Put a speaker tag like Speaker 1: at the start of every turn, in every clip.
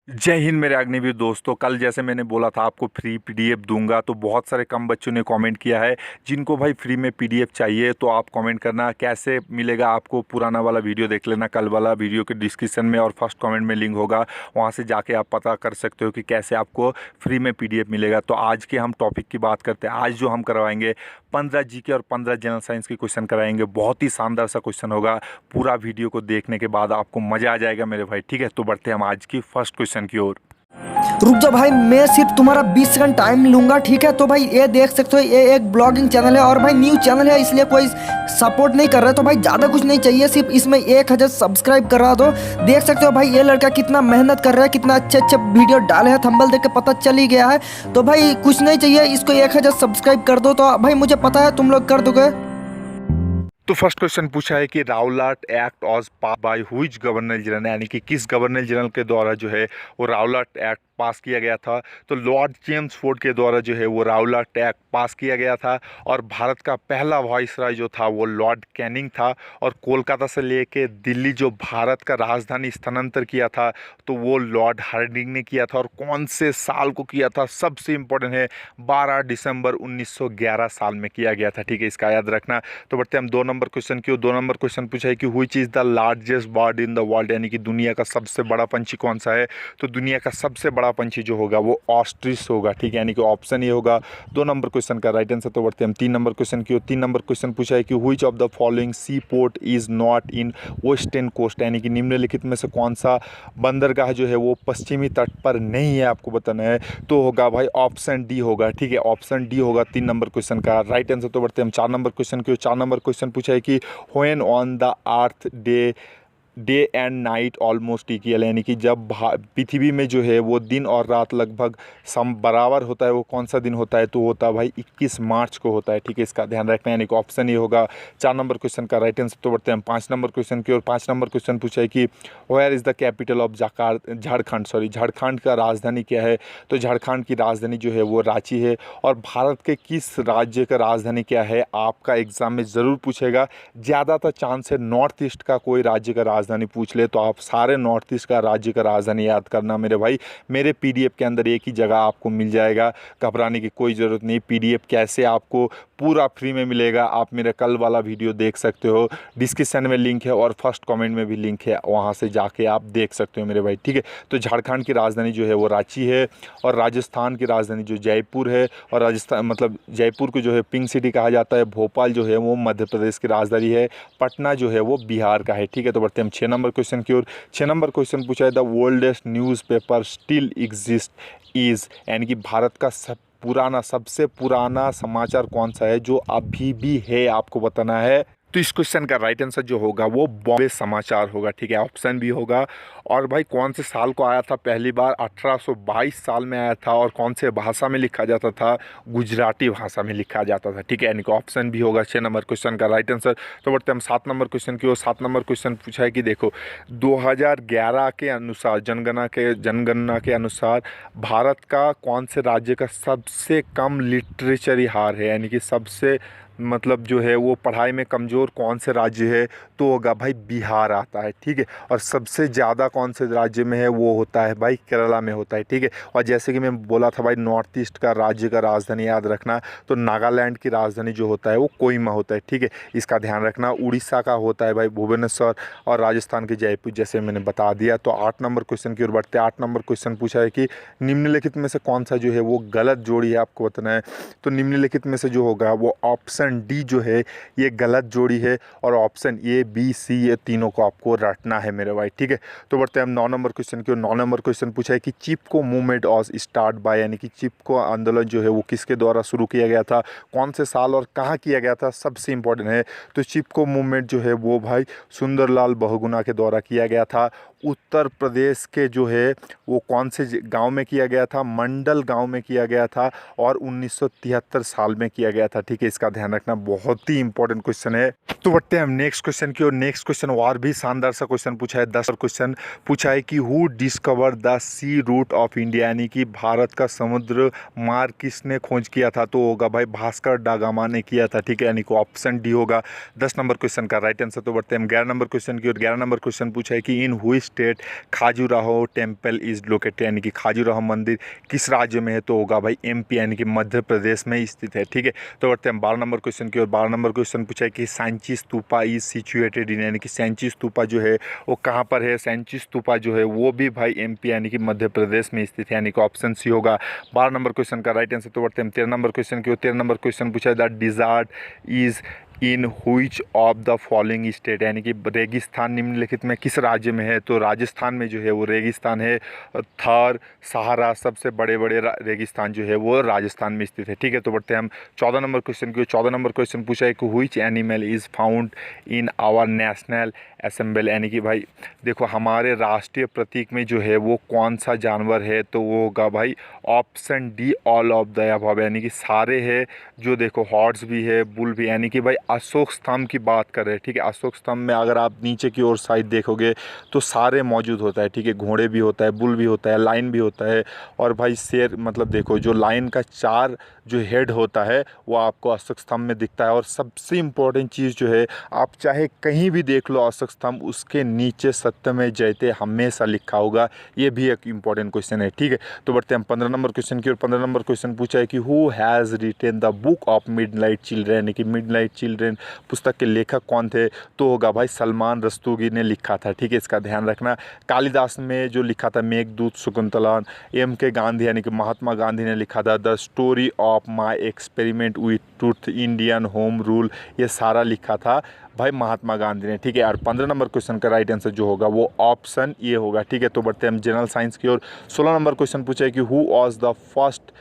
Speaker 1: जय हिंद मेरे अग्निवीर दोस्तों। कल जैसे मैंने बोला था आपको फ्री पीडीएफ दूंगा, तो बहुत सारे कम बच्चों ने कमेंट किया है। जिनको भाई फ्री में पीडीएफ चाहिए तो आप कमेंट करना कैसे मिलेगा आपको। पुराना वाला वीडियो देख लेना, कल वाला वीडियो के डिस्क्रिप्शन में और फर्स्ट कमेंट में लिंक होगा, वहाँ से जाके आप पता कर सकते हो कि कैसे आपको फ्री में पीडीएफ मिलेगा। तो आज के हम टॉपिक की बात करते हैं। आज जो हम करवाएंगे 15 जीके और 15 जनरल साइंस के क्वेश्चन कराएंगे। बहुत ही शानदार सा क्वेश्चन होगा। पूरा वीडियो को देखने के बाद आपको मज़ा आ जाएगा मेरे भाई। ठीक है, तो बढ़ते हैं हम आज की फर्स्ट क्वेश्चन की ओर।
Speaker 2: रुक जा भाई, मैं सिर्फ तुम्हारा 20 सेकंड टाइम लूंगा, ठीक है। तो भाई ये देख सकते हो, ये एक ब्लॉगिंग चैनल है और भाई न्यू चैनल है, इसलिए कोई सपोर्ट नहीं कर रहा है। तो भाई ज़्यादा कुछ नहीं चाहिए, सिर्फ इसमें 1000 सब्सक्राइब करा दो। देख सकते हो भाई ये लड़का कितना मेहनत कर रहा है, कितना अच्छे अच्छे वीडियो डाले हैं। थंबनेल देख के पता चल ही गया है। तो भाई कुछ नहीं चाहिए, इसको 1000 सब्सक्राइब कर दो। तो भाई मुझे पता है तुम लोग कर दोगे।
Speaker 1: तो फर्स्ट क्वेश्चन पूछा है कि Rowlatt act was pass by which governor general, यानी कि किस गवर्नर जनरल के द्वारा जो है वो रावलाट एक्ट पास किया गया था। तो लॉर्ड चेम्सफोर्ड के द्वारा जो है वो रावलाट एक्ट पास किया गया था। और भारत का पहला वाइसराय जो था वो लॉर्ड कैनिंग था। और कोलकाता से लेके दिल्ली जो भारत का राजधानी स्थानांतर किया था तो वो लॉर्ड हार्डिंग ने किया था। और कौन से साल को किया था, सबसे इम्पोर्टेंट है, 12 दिसंबर 1911 साल में किया गया था। ठीक है, इसका याद रखना। तो बढ़ते हम 2 नंबर क्वेश्चन की। 2 नंबर क्वेश्चन पूछा है कि which is the largest bird in the world, यानी कि दुनिया का सबसे बड़ा पंछी कौन सा है। तो दुनिया का सबसे बड़ा पंछी जो होगा वो ऑस्ट्रिच होगा। ठीक है, यानी कि ऑप्शन ये होगा 2 नंबर क्वेश्चन का राइट आंसर। तो बढ़ते हम 3 नंबर क्वेश्चन की। 3 नंबर क्वेश्चन पूछा है कि which of the following sea port is not in western coast, यानी कि निम्नलिखित में से कौन सा बंदरगाह जो है वो पश्चिमी तट पर नहीं है, आपको बताना है। तो होगा भाई ऑप्शन डी होगा। ठीक है, ऑप्शन डी होगा 3 नंबर क्वेश्चन का राइट आंसर। तो बढ़ते हम 4 नंबर क्वेश्चन की। 4 नंबर क्वेश्चन पूछा है कि when on the earth day and night almost equal, यानी कि जब पृथ्वी में जो है वो दिन और रात लगभग सम बराबर होता है, वो कौन सा दिन होता है। तो होता है भाई 21 मार्च को होता है। ठीक है, इसका ध्यान रखना है, यानी कि ऑप्शन ये होगा 4 नंबर क्वेश्चन का राइट आंसर। तो बढ़ते हैं 5 नंबर क्वेश्चन की। और 5 नंबर क्वेश्चन पूछा है कि where is the capital of Jharkhand का राजधानी क्या है। तो झारखंड की राजधानी जो है वो रांची है। और भारत के किस राज्य का राजधानी क्या है, आपका एग्जाम में ज़रूर पूछेगा। ज़्यादातर चांस है नॉर्थ ईस्ट का कोई राज्य का राजधानी पूछ ले, तो आप सारे नॉर्थ ईस्ट का राज्य का राजधानी याद करना मेरे भाई। मेरे पीडीएफ के अंदर एक ही जगह आपको मिल जाएगा, घबराने की कोई ज़रूरत नहीं। पीडीएफ कैसे आपको पूरा फ्री में मिलेगा, आप मेरा कल वाला वीडियो देख सकते हो, डिस्क्रिप्शन में लिंक है और फर्स्ट कमेंट में भी लिंक है, वहाँ से जाके आप देख सकते हो मेरे भाई। ठीक है, तो झारखंड की राजधानी जो है वो रांची है। और राजस्थान की राजधानी जो जयपुर है। और राजस्थान मतलब जयपुर को जो है पिंक सिटी कहा जाता है। भोपाल जो है वो मध्य प्रदेश की राजधानी है। पटना जो है वो बिहार का है। ठीक है, तो बढ़ते हम 6 नंबर क्वेश्चन की ओर। 6 नंबर क्वेश्चन पूछा है the oldest newspaper still exist is, यानी कि भारत का सबसे पुराना समाचार कौन सा है जो अभी भी है, आपको बताना है। तो इस क्वेश्चन का राइट आंसर जो होगा वो बॉम्बे समाचार होगा। ठीक है, ऑप्शन भी होगा। और भाई कौन से साल को आया था पहली बार, 1822 साल में आया था। और कौन से भाषा में लिखा जाता था, गुजराती भाषा में लिखा जाता था। ठीक है, यानी कि ऑप्शन भी होगा 6 नंबर क्वेश्चन का राइट आंसर। तो बढ़ते हम 7 नंबर क्वेश्चन की ओर। 7 नंबर क्वेश्चन पूछा है कि देखो 2011 के अनुसार, जनगणना के अनुसार भारत का कौन से राज्य का सबसे कम लिटरेचर हार है, यानी कि सबसे मतलब जो है वो पढ़ाई में कमज़ोर कौन से राज्य है। तो होगा भाई बिहार आता है। ठीक है, और सबसे ज़्यादा कौन से राज्य में है, वो होता है भाई केरला में होता है। ठीक है, और जैसे कि मैं बोला था भाई नॉर्थ ईस्ट का राज्य का राजधानी याद रखना, तो नागालैंड की राजधानी जो होता है वो कोहिमा होता है। ठीक है, इसका ध्यान रखना। उड़ीसा का होता है भाई भुवनेश्वर। और राजस्थान के जयपुर, जैसे मैंने बता दिया। तो 8 नंबर क्वेश्चन की ओर बढ़ते हैं। 8 नंबर क्वेश्चन पूछा है कि निम्नलिखित में से कौन सा जो है वो गलत जोड़ी है, आपको बताना है। तो निम्नलिखित में से जो होगा वो ऑप्शन डी जो है ये गलत जोड़ी है। और ऑप्शन ए बी सी ये तीनों को आपको रटना है मेरे भाई। ठीक है, तो बढ़ते हैं हम 9 नंबर क्वेश्चन की। 9 नंबर क्वेश्चन पूछा है कि चिपको मूवमेंट ऑज स्टार्ट बाय, यानी कि चिपको आंदोलन जो है वो किसके द्वारा शुरू किया गया था, कौन से साल और कहाँ किया गया था, सबसे इंपॉर्टेंट है। तो चिपको मूवमेंट जो है वो भाई सुंदरलाल बहुगुणा के द्वारा किया गया था। उत्तर प्रदेश के जो है वो कौन से गांव में किया गया था, मंडल गांव में किया गया था। और 1973 साल में किया गया था। ठीक है, इसका ध्यान रखना, बहुत ही इंपॉर्टेंट क्वेश्चन है। तो बढ़ते हैं हम नेक्स्ट क्वेश्चन की। और नेक्स्ट क्वेश्चन और भी शानदार सा क्वेश्चन पूछा है। 10 क्वेश्चन पूछा है कि who discover the sea route of India, यानी कि भारत का समुद्र मार्ग किसने खोज किया था। तो होगा भाई भास्कर डा गामा ने किया था। ठीक है, यानी कि ऑप्शन डी होगा 10 नंबर क्वेश्चन का राइट आंसर। तो बढ़ते हैं हम 11 नंबर क्वेश्चन की। और 11 नंबर क्वेश्चन पूछा है कि इन हुई state Khajuraho temple is located, यानी कि खाजुराहो मंदिर किस राज्य में है? तो होगा भाई MP यानी कि मध्य प्रदेश में स्थित है। ठीक है, तो बढ़ते हैं 12 नंबर क्वेश्चन की ओर। 12 नंबर क्वेश्चन पूछा है कि Sanchi stupa is situated in, यानी कि सांची स्तूपा जो है वो कहाँ पर है? सांची स्तूपा जो है वो भी भाई MP यानी कि मध्य प्रदेश में स्थित है, यानी कि ऑप्शन सी होगा 12 नंबर क्वेश्चन का राइट आंसर। तो बढ़ते हैं 13 नंबर क्वेश्चन की ओर। 13 नंबर क्वेश्चन पूछा है the desert is in which of the following state, यानी कि रेगिस्तान निम्नलिखित में किस राज्य में है? तो राजस्थान में जो है वो रेगिस्तान है। थार, सहारा, सबसे बड़े बड़े रेगिस्तान जो है वो राजस्थान में स्थित है। ठीक है, तो बढ़ते हैं हम 14 नंबर क्वेश्चन की। 14 नंबर क्वेश्चन पूछा है कि which animal is found in our national emblem, यानी कि भाई देखो हमारे राष्ट्रीय प्रतीक में जो है वो कौन सा जानवर है? तो वो होगा भाई option D all of the above, यानी कि सारे है जो देखो हॉर्स भी है, बुल भी, यानी कि भाई अशोक स्तंभ की बात कर रहे हैं। ठीक है, अशोक स्तंभ में अगर आप नीचे की ओर साइड देखोगे तो सारे मौजूद होता है। ठीक है, घोड़े भी होता है, बुल भी होता है, लाइन भी होता है, और भाई शेर, मतलब देखो जो लाइन का 4 जो हेड होता है वो आपको अशोक स्तंभ में दिखता है। और सबसे इम्पोर्टेंट चीज़ जो है, आप चाहे कहीं भी देख लो अशोक स्तंभ, उसके नीचे सत्यमेव जयते हमेशा लिखा होगा। ये भी एक इम्पॉर्टेंट क्वेश्चन है। ठीक है, तो बढ़ते हैं 15 नंबर क्वेश्चन की ओर। 15 नंबर क्वेश्चन पूछा है कि who has retain the book of midnight children, यानी कि मिडनाइट चिल्ड्रन पुस्तक के लेखक कौन थे? तो होगा भाई सलमान रस्तोगी ने लिखा था। ठीक है, इसका ध्यान रखना। कालिदास में जो लिखा था मेघदूत शकुंतला, MK गांधी यानी कि महात्मा गांधी ने लिखा था the story of my experiment with truth, Indian home rule, ये सारा लिखा था भाई महात्मा गांधी ने। ठीक है, और 15 नंबर क्वेश्चन का राइट आंसर जो होगा वो ऑप्शन ए होगा। ठीक है, तो बढ़ते हैं हम जनरल साइंस की ओर। 16 नंबर क्वेश्चन पूछा है कि who was the first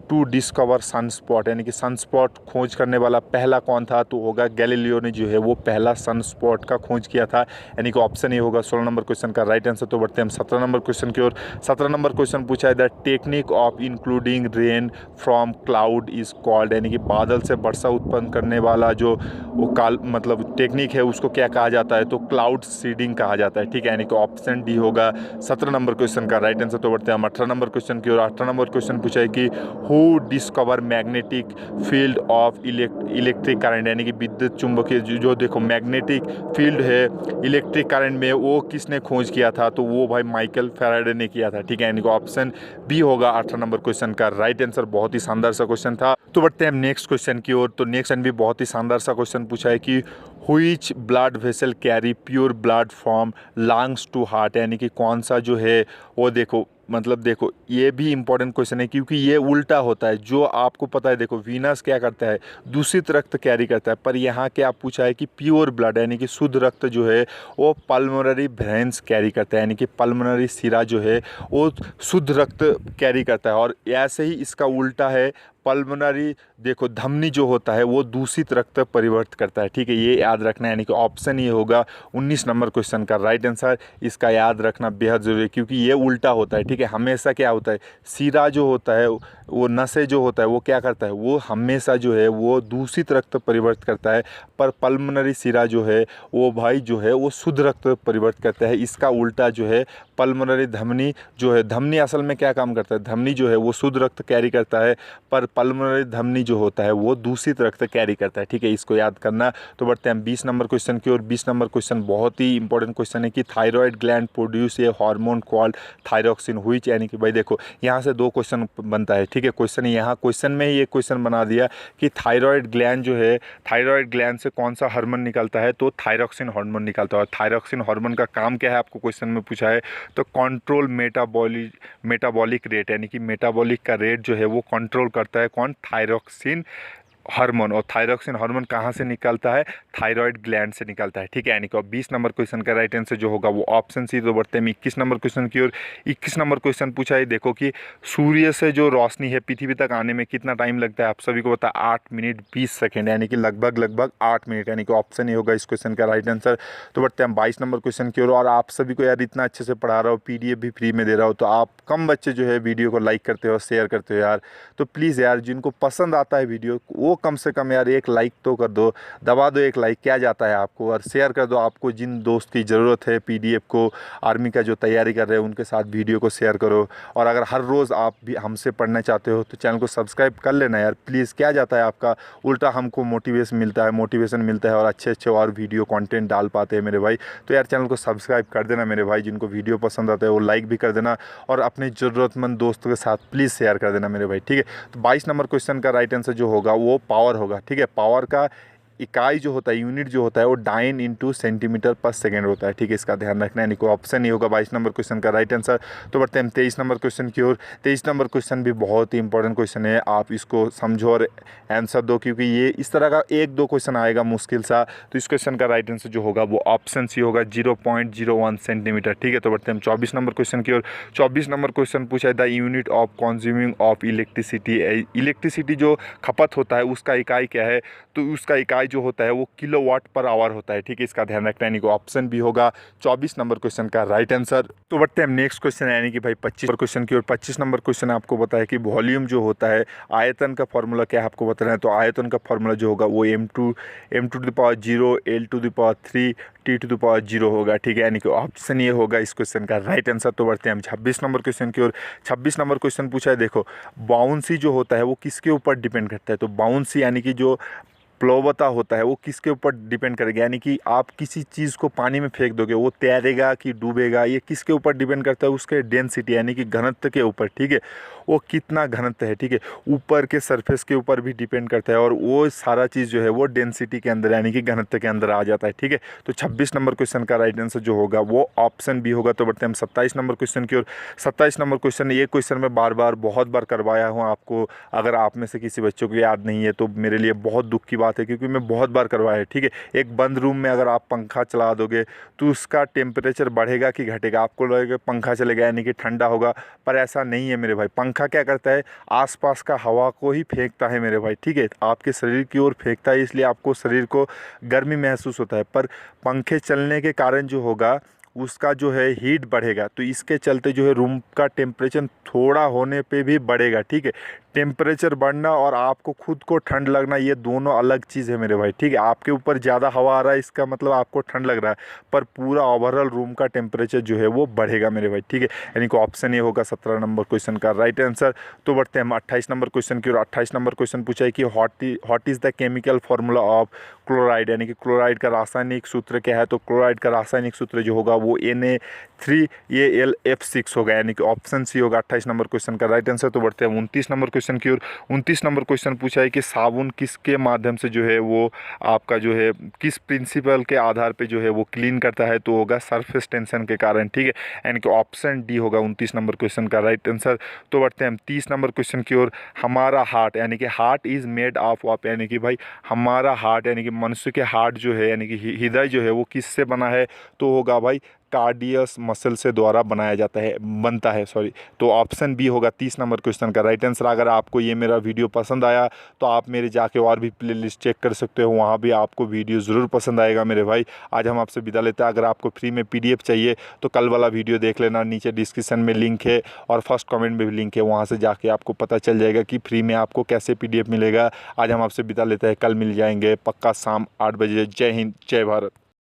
Speaker 1: to discover sunspot, यानी कि सनस्पॉट खोज करने वाला पहला कौन था? तो होगा गैलीलियो ने जो है वो पहला सनस्पॉट का खोज किया था, यानी कि ऑप्शन ए होगा 16 नंबर क्वेश्चन का राइट आंसर। तो बढ़ते हैं हम 17 नंबर क्वेश्चन की ओर। 17 नंबर क्वेश्चन पूछा है the technique of including rain from cloud is called, यानी कि बादल से वर्षा उत्पन्न करने वाला जो वो मतलब टेक्निक है उसको क्या कहा जाता है? तो क्लाउड सीडिंग कहा जाता है। ठीक है, यानी कि ऑप्शन डी होगा 17 नंबर क्वेश्चन का राइट आंसर। तो बढ़ते हैं हम 18 नंबर क्वेश्चन की ओर। 18 नंबर क्वेश्चन पूछा है कि who discover magnetic field of electric current, यानी कि विद्युत चुंबकीय जो देखो मैग्नेटिक फील्ड है इलेक्ट्रिक करंट में, वो किसने खोज किया था? तो वो भाई माइकल फैराडे ने किया था। ठीक है, यानी कि ऑप्शन बी होगा 18 नंबर क्वेश्चन का राइट आंसर। बहुत ही शानदार सा क्वेश्चन था। तो बढ़ते हैं हम नेक्स्ट क्वेश्चन की ओर। तो नेक्स्ट भी बहुत ही शानदार सा क्वेश्चन पूछा है कि which blood vessel carry pure blood from lungs to heart, यानी कि कौन सा जो है वो देखो मतलब देखो ये भी इंपॉर्टेंट क्वेश्चन है क्योंकि ये उल्टा होता है। जो आपको पता है देखो वीनस क्या करता है, दूषित रक्त कैरी करता है, पर यहाँ क्या पूछा है कि प्योर ब्लड यानी कि शुद्ध रक्त जो है वो पल्मोनरी वेन्स कैरी करता है, यानी कि पल्मोनरी सिरा जो है वो शुद्ध रक्त कैरी करता है। और ऐसे ही इसका उल्टा है, पल्मोनरी देखो धमनी जो होता है वो दूषित रक्त परिवर्तित करता है। ठीक है, ये याद रखना, यानी कि ऑप्शन ये होगा 19 नंबर क्वेश्चन का राइट आंसर। इसका याद रखना बेहद ज़रूरी है क्योंकि ये उल्टा होता है। ठीक है, हमेशा क्या होता है, सिरा जो होता है वो नसें जो होता है वो क्या करता है, वो हमेशा जो है वो दूषित रक्त परिवर्तित करता है, पर पल्मोनरी सिरा जो है वो भाई जो है वो शुद्ध रक्त परिवर्तित करता है। इसका उल्टा जो है पल्मोनरी धमनी जो है, धमनी असल में क्या काम करता है, धमनी जो है वो शुद्ध रक्त कैरी करता है, पर पल्मोनरी धमनी जो होता है वो दूषित रक्त कैरी करता है। ठीक है, इसको याद करना। तो बढ़ते हैं 20 नंबर क्वेश्चन की ओर। 20 नंबर क्वेश्चन बहुत ही इंपॉर्टेंट क्वेश्चन है कि thyroid gland produce a hormone called thyroxine which, यानी कि भाई देखो यहाँ से दो क्वेश्चन बनता है। ठीक है, क्वेश्चन यहाँ क्वेश्चन में ही एक क्वेश्चन बना दिया कि थायराइड ग्लैंड जो है, थायराइड ग्लैंड से कौन सा हार्मोन निकलता है, तो थायरोक्सिन हार्मोन निकलता है। और थायरोक्सिन हार्मोन का काम क्या है आपको क्वेश्चन में पूछा है, तो कंट्रोल मेटाबॉलिक रेट, यानी कि मेटाबॉलिक का रेट जो है वो कंट्रोल करता है कौन, थायरोक्सिन हार्मोन। और थायरोक्सिन हार्मोन कहाँ से निकलता है, थायराइड ग्लैंड से निकलता है। ठीक है, यानी कि 20 नंबर क्वेश्चन का राइट आंसर जो होगा वो ऑप्शन सी। तो बढ़ते हैं 21 नंबर क्वेश्चन की ओर। 21 नंबर क्वेश्चन पूछा है देखो कि सूर्य से जो रोशनी है पृथ्वी तक आने में कितना टाइम लगता है, आप सभी को पता है 8 मिनट 20 सेकेंड, यानी कि लगभग 8 मिनट, यानी कि ऑप्शन ये होगा इस क्वेश्चन का राइट आंसर। तो बढ़ते हैं 22 नंबर क्वेश्चन की ओर। और आप सभी को यार इतना अच्छे से पढ़ा रहा हो, PDF भी फ्री में दे रहा हो, तो आप कम बच्चे जो है वीडियो को लाइक करते हो, शेयर करते हो यार, तो प्लीज़ यार जिनको पसंद आता है वीडियो वो वो कम से कम यार एक लाइक तो कर दो, दबा दो एक लाइक, क्या जाता है आपको, और शेयर कर दो। आपको जिन दोस्त की ज़रूरत है PDF को, आर्मी का जो तैयारी कर रहे हैं, उनके साथ वीडियो को शेयर करो। और अगर हर रोज़ आप भी हमसे पढ़ना चाहते हो तो चैनल को सब्सक्राइब कर लेना यार प्लीज़, क्या जाता है आपका, उल्टा हमको मोटिवेशन मिलता है और अच्छे और वीडियो कंटेंट डाल पाते हैं मेरे भाई। तो यार चैनल को सब्सक्राइब कर देना मेरे भाई, जिनको वीडियो पसंद आता है वो लाइक भी कर देना, और अपने ज़रूरतमंद दोस्तों के साथ प्लीज़ शेयर कर देना मेरे भाई, ठीक है। तो 22 नंबर क्वेश्चन का राइट आंसर जो होगा वो पावर होगा, ठीक है। पावर का इकाई जो होता है, यूनिट जो होता है, वो डाइन इंटू सेंटीमीटर पर सेकेंड होता है, ठीक है। इसका ध्यान रखना है, यानी कोई ऑप्शन ही होगा 22 नंबर क्वेश्चन का राइट आंसर। तो बढ़ते हैं 23 नंबर क्वेश्चन की ओर। 23 नंबर क्वेश्चन भी बहुत ही इंपॉर्टेंट क्वेश्चन है, आप इसको समझो और आंसर दो, क्योंकि ये इस तरह का 1-2 क्वेश्चन आएगा मुश्किल सा। तो इस क्वेश्चन का राइट आंसर जो होगा वो ऑप्शन सी होगा, 0.01 सेंटीमीटर, ठीक है। तो बढ़ते हैं हम 24 नंबर क्वेश्चन की ओर। 24 नंबर क्वेश्चन पूछा है the unit of consuming of electricity. Electricity जो खपत होता है उसका इकाई क्या है, तो उसका इकाई जो होता है वो किलोवाट पर आवर होता है, ठीक है। इसका ध्यान रखना है, यानी कि ऑप्शन भी होगा 24 नंबर क्वेश्चन का राइट आंसर। तो बढ़ते हैं हम नेक्स्ट क्वेश्चन यानी कि भाई 25 नंबर क्वेश्चन की ओर। 25 नंबर क्वेश्चन आपको बताया कि वॉल्यूम जो होता है, आयतन का फॉर्मूला क्या है आपको बताना है। तो आयतन का फॉर्मूला जो होगा वो m to the power 0 l to the power 3 t to the power 0 होगा, ठीक है। यानी कि ऑप्शन ये होगा इस क्वेश्चन का राइट आंसर। तो बढ़ते हैं हम 26 नंबर क्वेश्चन की ओर। 26 नंबर क्वेश्चन पूछा है, देखो बाउंसी जो होता है वो किसके ऊपर डिपेंड करता है। तो बाउंसी यानी कि जो प्लवता होता है वो किसके ऊपर डिपेंड करेगा, यानी कि आप किसी चीज़ को पानी में फेंक दोगे वो तैरेगा कि डूबेगा, ये किसके ऊपर डिपेंड करता है, उसके डेंसिटी यानी कि घनत्व के ऊपर, ठीक है। वो कितना घनत्व है, ठीक है, ऊपर के सरफेस के ऊपर भी डिपेंड करता है, और वो सारा चीज़ जो है वो डेंसिटी के अंदर यानी कि घनत्व के अंदर आ जाता है, ठीक है। तो 26 नंबर क्वेश्चन का राइट आंसर जो होगा वो ऑप्शन भी होगा। तो बढ़ते हैं हम 27 नंबर क्वेश्चन की ओर। 27 नंबर क्वेश्चन, ये क्वेश्चन मैं बहुत बार करवाया हूँ आपको, अगर आप में से किसी बच्चों को याद नहीं है तो मेरे लिए बहुत दुख की बात है, क्योंकि मैं बहुत बार करवाया है, ठीक है। एक बंद रूम में अगर आप पंखा चला दोगे तो उसका टेम्परेचर बढ़ेगा कि घटेगा, आपको लगेगा पंखा चलेगा यानी कि ठंडा होगा, पर ऐसा नहीं है मेरे भाई। पंखा क्या करता है, आसपास का हवा को ही फेंकता है मेरे भाई, ठीक है, आपके शरीर की ओर फेंकता है, इसलिए आपको शरीर को गर्मी महसूस होता है। पर पंखे चलने के कारण जो होगा उसका जो है हीट बढ़ेगा, तो इसके चलते जो है रूम का टेम्परेचर थोड़ा होने पे भी बढ़ेगा, ठीक है। टेम्परेचर बढ़ना और आपको खुद को ठंड लगना ये दोनों अलग चीज़ है मेरे भाई, ठीक है। आपके ऊपर ज़्यादा हवा आ रहा है इसका मतलब आपको ठंड लग रहा है, पर पूरा ओवरऑल रूम का टेम्परेचर जो है वो बढ़ेगा मेरे भाई, ठीक है। यानी कि ऑप्शन ये होगा 17 नंबर क्वेश्चन का राइट आंसर। तो बढ़ते हैं हम 28 नंबर क्वेश्चन की ओर। 28 नंबर क्वेश्चन पूछा है कि what is the chemical formula of chloride, यानी कि क्लोराइड का रासायनिक सूत्र क्या है। तो क्लोराइड का रासायनिक सूत्र जो होगा वो Na3Al होगा, यानी कि ऑप्शन सी होगा 28 नंबर क्वेश्चन का राइट आंसर। तो बढ़ते हैं 29 नंबर क्वेश्चन की ओर। 29 नंबर क्वेश्चन पूछा है कि साबुन किसके माध्यम से जो है वो आपका जो है किस प्रिंसिपल के आधार पे जो है वो क्लीन करता है। तो होगा सरफेस टेंशन के कारण, ठीक है, यानी कि ऑप्शन डी होगा 29 नंबर क्वेश्चन का राइट आंसर। तो बढ़ते हैं हम 30 नंबर क्वेश्चन की ओर। हमारा हार्ट यानी कि हार्ट इज़ मेड ऑफ यानी कि भाई हमारा हार्ट यानी कि मनुष्य के हार्ट जो है यानी कि हृदय जो है वो किससे बना है। तो होगा भाई कार्डियस मसल से द्वारा बनता है। तो ऑप्शन बी होगा 30 नंबर क्वेश्चन का राइट आंसर। अगर आपको ये मेरा वीडियो पसंद आया तो आप मेरे जाके और भी प्लेलिस्ट चेक कर सकते हो, वहाँ भी आपको वीडियो ज़रूर पसंद आएगा मेरे भाई। आज हम आपसे विदा लेते हैं। अगर आपको फ्री में PDF चाहिए तो कल वाला वीडियो देख लेना, नीचे डिस्क्रिप्शन में लिंक है और फर्स्ट कमेंट में भी लिंक है, वहाँ से जाके आपको पता चल जाएगा कि फ्री में आपको कैसे PDF मिलेगा। आज हम आपसे विदा लेते हैं, कल मिल जाएंगे पक्का शाम 8 बजे। जय हिंद, जय भारत।